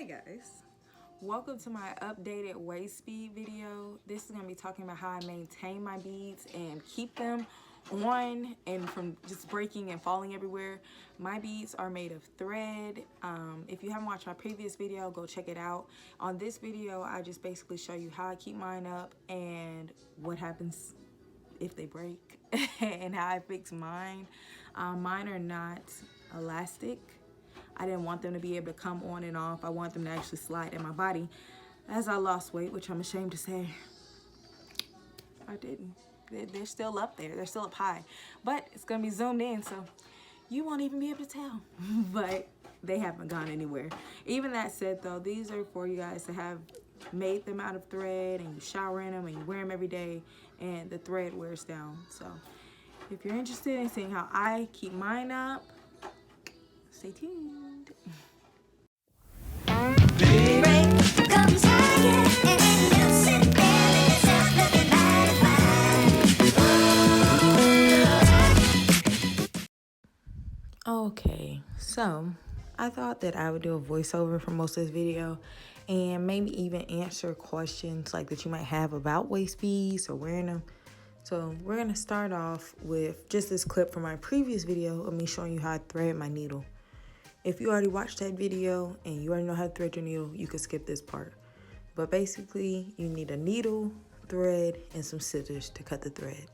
Hi guys, welcome to my updated waist speed video. This is going to be talking about how I maintain my beads and keep them on and from just breaking and falling everywhere. My beads are made of thread. If you haven't watched my previous video, go check it out. On this video, I just basically show you how I keep mine up and what happens if they break and how I fix mine. Mine are not elastic. I didn't want them to be able to come on and off. I want them to actually slide in my body. As I lost weight, which I'm ashamed to say, I didn't. They're still up there. They're still up high. But it's going to be zoomed in, so you won't even be able to tell. But they haven't gone anywhere. Even that said, though, these are for you guys to have made them out of thread, and you shower in them, and you wear them every day, and the thread wears down. So if you're interested in seeing how I keep mine up, stay tuned. Okay, so I thought that I would do a voiceover for most of this video and maybe even answer questions like that you might have about waist beads or wearing them. So we're gonna start off with just this clip from my previous video of me showing you how I thread my needle. If you already watched that video and you already know how to thread your needle, you can skip this part. But basically, you need a needle, thread, and some scissors to cut the thread.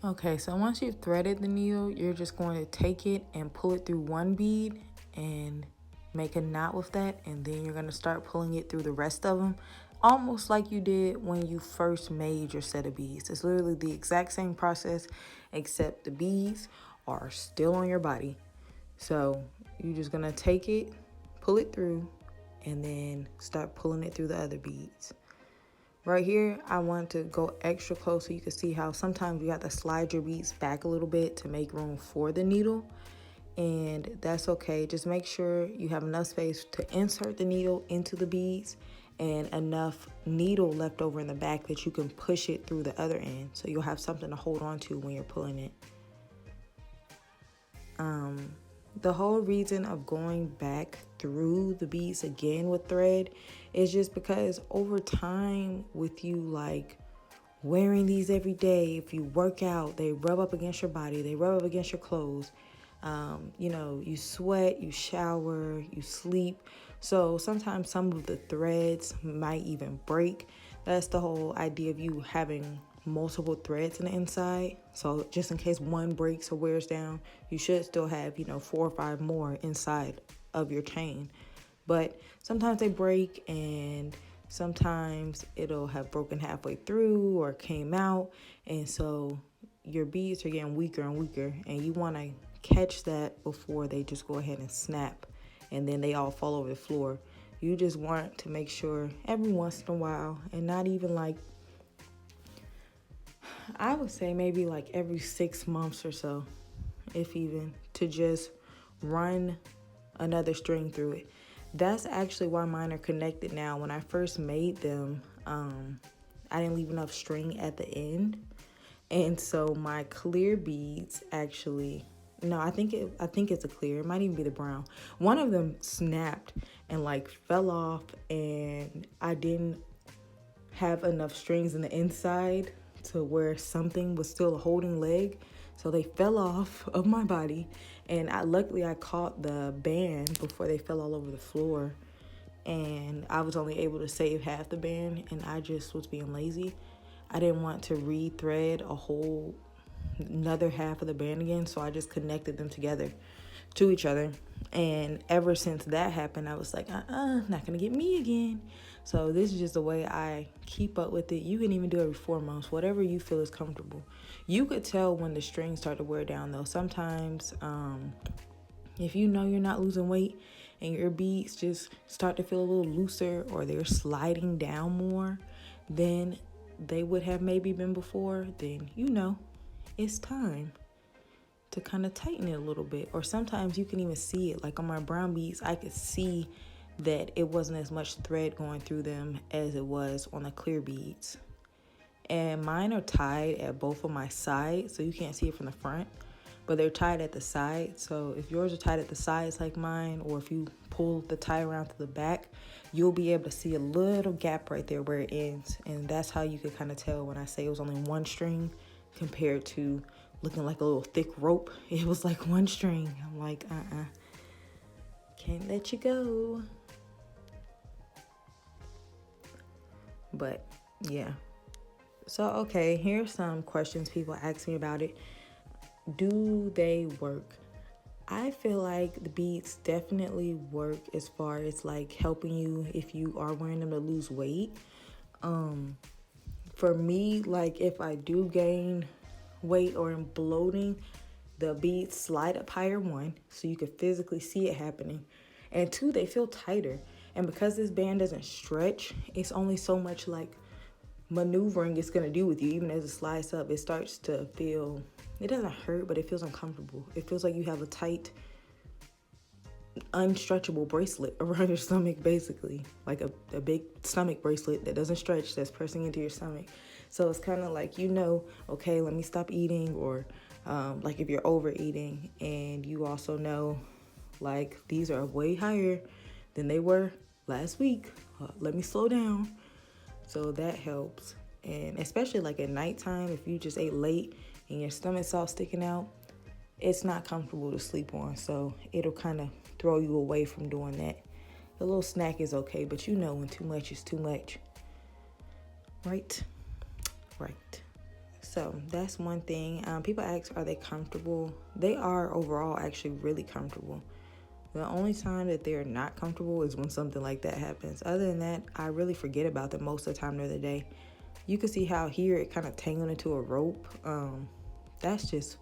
Okay, so once you've threaded the needle, you're just going to take it and pull it through one bead and make a knot with that, and then you're going to start pulling it through the rest of them, almost like you did when you first made your set of beads. It's literally the exact same process, except the beads are still on your body. So you're just going to take it, pull it through, and then start pulling it through the other beads. Right here, I want to go extra close so you can see how sometimes you have to slide your beads back a little bit to make room for the needle. And that's okay. Just make sure you have enough space to insert the needle into the beads and enough needle left over in the back that you can push it through the other end. So you'll have something to hold on to when you're pulling it. The whole reason of going back through the beads again with thread is just because over time with you like wearing these every day, if you work out, they rub up against your body, they rub up against your clothes. You know, you sweat, you shower, you sleep. So sometimes some of the threads might even break. That's the whole idea of you having multiple threads in the inside. So just in case one breaks or wears down, you should still have, 4 or 5 more inside of your chain. But sometimes they break, and sometimes it'll have broken halfway through or came out, and so your beads are getting weaker and weaker, and you want to catch that before they just go ahead and snap and then they all fall over the floor. You just want to make sure every once in a while, and not even like, I would say maybe like every 6 months or so, if even, to just run another string through it. That's actually why mine are connected now. When I first made them, I didn't leave enough string at the end. And so my clear beads actually, no, I think it's a clear. It might even be the brown. One of them snapped and like fell off, and I didn't have enough strings in the inside to where something was still a holding leg, so they fell off of my body, and luckily I caught the band before they fell all over the floor, and I was only able to save half the band, and I just was being lazy. I didn't want to re-thread a whole another half of the band again, so I just connected them together to each other. And ever since that happened, I was like, not gonna get me again. So this is just the way I keep up with it. You can even do it every 4 months, whatever you feel is comfortable. You could tell when the strings start to wear down though. Sometimes if you know you're not losing weight and your beads just start to feel a little looser or they're sliding down more than they would have maybe been before, then you know it's time to kind of tighten it a little bit. Or sometimes you can even see it. Like on my brown beads, I could see that it wasn't as much thread going through them as it was on the clear beads. And mine are tied at both of my sides, so you can't see it from the front, but they're tied at the side. So if yours are tied at the sides like mine, or if you pull the tie around to the back, you'll be able to see a little gap right there where it ends. And that's how you can kind of tell when I say it was only one string compared to looking like a little thick rope. It was like one string. I'm like, can't let you go. But yeah. So, okay, here's some questions people ask me about it. Do they work? I feel like the beads definitely work as far as like helping you if you are wearing them to lose weight. For me, like if I do gain weight or am bloating, the beads slide up higher, one, so you can physically see it happening. And two, they feel tighter. And because this band doesn't stretch, it's only so much like maneuvering it's gonna do with you. Even as it slides up, it starts to feel, it doesn't hurt, but it feels uncomfortable. It feels like you have a tight, unstretchable bracelet around your stomach, basically. Like a big stomach bracelet that doesn't stretch, that's pressing into your stomach. So it's kind of like, you know, okay, let me stop eating. Or like if you're overeating and you also know, like, these are way higher than they were last week. Let me slow down. So that helps. And especially like at nighttime, if you just ate late and your stomach's all sticking out, it's not comfortable to sleep on. So it'll kind of throw you away from doing that. A little snack is okay, but you know when too much is too much. Right? Right. So that's one thing. People ask, are they comfortable? They are overall actually really comfortable. The only time that they're not comfortable is when something like that happens. Other than that, I really forget about them most of the time during the day. You can see how here it kind of tangled into a rope. That's just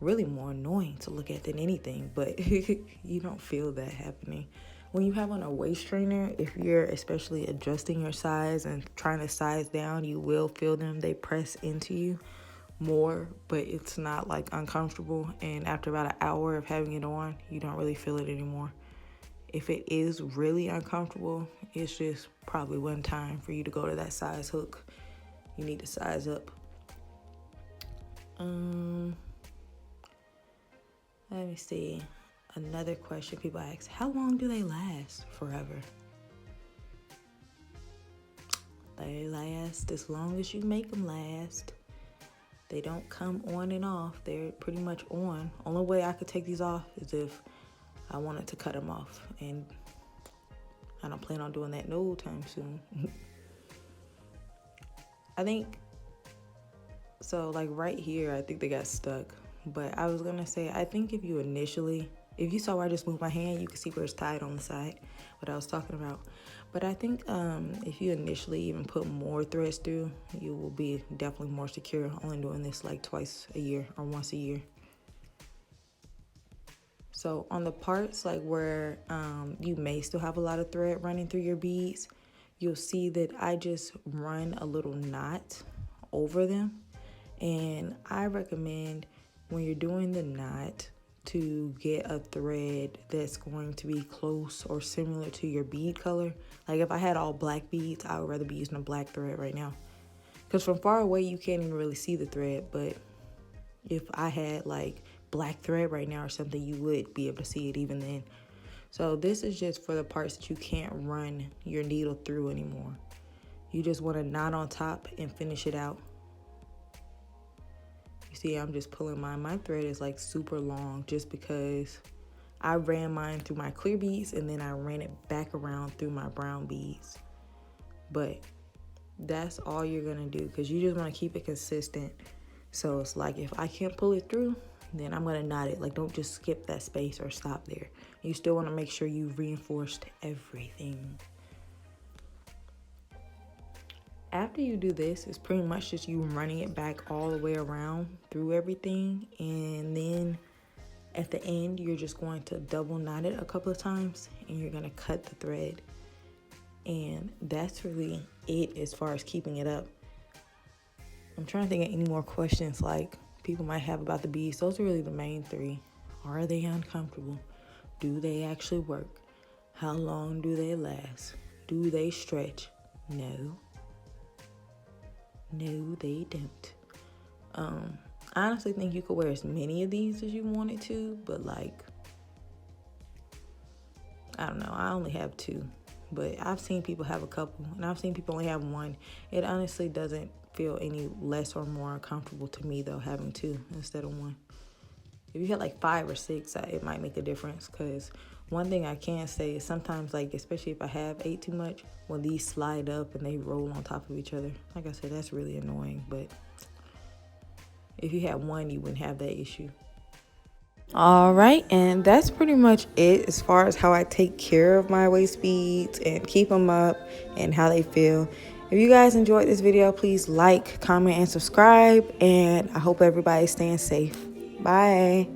really more annoying to look at than anything, but you don't feel that happening. When you have on a waist trainer, if you're especially adjusting your size and trying to size down, you will feel them. They press into you more, but it's not like uncomfortable. And after about an hour of having it on, you don't really feel it anymore. If it is really uncomfortable, it's just probably one time for you to go to that size hook. You need to size up. Let me see. Another question people ask, how long do they last? Forever. They last as long as you make them last. They don't come on and off. They're pretty much on. Only way I could take these off is if I wanted to cut them off. And I don't plan on doing that no time soon. I think, so like right here, I think they got stuck. But I was going to say, I think if you saw where I just moved my hand, you can see where it's tied on the side, what I was talking about. But I think if you initially even put more threads through, you will be definitely more secure. Only doing this like twice a year or once a year. So on the parts like where you may still have a lot of thread running through your beads, you'll see that I just run a little knot over them. And I recommend when you're doing the knot to get a thread that's going to be close or similar to your bead color. Like if I had all black beads, I would rather be using a black thread right now. Because from far away, you can't even really see the thread. But if I had like black thread right now or something, you would be able to see it even then. So this is just for the parts that you can't run your needle through anymore. You just want to knot on top and finish it out. See, I'm just pulling my thread is like super long just because I ran mine through my clear beads and then I ran it back around through my brown beads. But that's all you're gonna do because you just want to keep it consistent. So it's like if I can't pull it through, then I'm gonna knot it. Like don't just skip that space or stop there. You still want to make sure you've reinforced everything. After you do this, it's pretty much just you running it back all the way around through everything, and then at the end you're just going to double knot it a couple of times and you're going to cut the thread. And that's really it as far as keeping it up. I'm trying to think of any more questions like people might have about the beads. Those are really the main three. Are they uncomfortable? Do they actually work? How long do they last? Do they stretch? No. No, they don't. I honestly think you could wear as many of these as you wanted to, but like, I don't know. I only have 2, but I've seen people have a couple, and I've seen people only have 1. It honestly doesn't feel any less or more uncomfortable to me though having 2 instead of 1. If you had like 5 or 6, it might make a difference, because one thing I can say is sometimes, like, especially if I have ate too much, when these slide up and they roll on top of each other, like I said, that's really annoying. But if you had 1, you wouldn't have that issue. All right, and that's pretty much it as far as how I take care of my waist beads and keep them up and how they feel. If you guys enjoyed this video, please like, comment, and subscribe, and I hope everybody's staying safe. Bye.